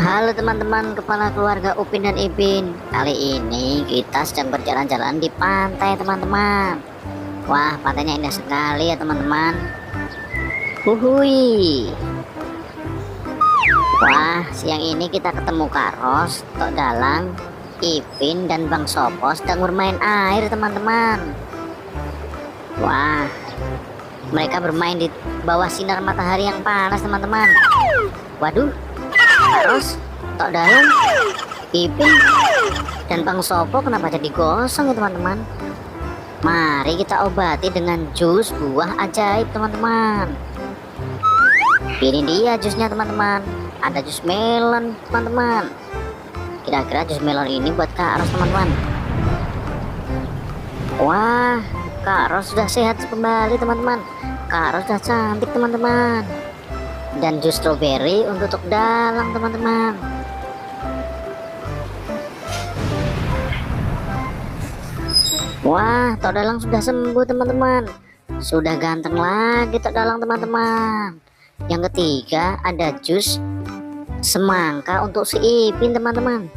Halo teman-teman kepala keluarga Upin dan Ipin. Kali ini kita sedang berjalan-jalan di pantai teman-teman. Wah, pantainya indah sekali ya teman-teman. Huhui. Wah, siang ini kita ketemu Karos, Tok Dalang, Ipin dan Bang Sopo sedang bermain air teman-teman. Wah, mereka bermain di bawah sinar matahari yang panas teman-teman. Waduh, Karos, Tok Dalang, Ipin dan Bang Sopo kenapa jadi gosong ya teman-teman? Mari kita obati dengan jus buah ajaib teman-teman. Ini dia jusnya teman-teman. Ada jus melon teman-teman. Kira-kira jus melon ini buat Kak Ros teman-teman. Wah, Kak Ros sudah sehat kembali teman-teman. Kak Ros sudah cantik teman-teman. Dan jus strawberry untuk Tok Dalang teman-teman. Wah, Tok Dalang sudah sembuh teman-teman. Sudah ganteng lagi Tok Dalang teman-teman. Yang ketiga ada jus semangka untuk si Ipin teman-teman.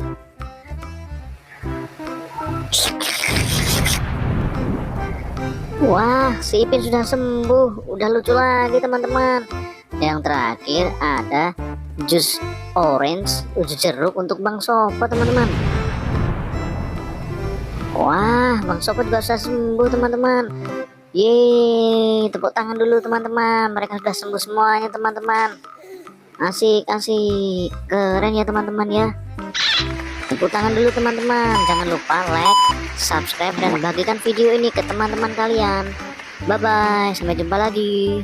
Wah, si Ipin sudah sembuh, udah lucu lagi teman-teman. Yang terakhir ada jus orange, jus jeruk untuk Bang Sopo teman-teman. Wah, Bang Sopo juga sudah sembuh teman-teman. Yeay, tepuk tangan dulu teman-teman. Mereka sudah sembuh semuanya teman-teman. Asik, asik, keren ya teman-teman ya. Tepuk tangan dulu teman-teman. Jangan lupa like, subscribe dan bagikan video ini ke teman-teman kalian. Bye bye, sampai jumpa lagi.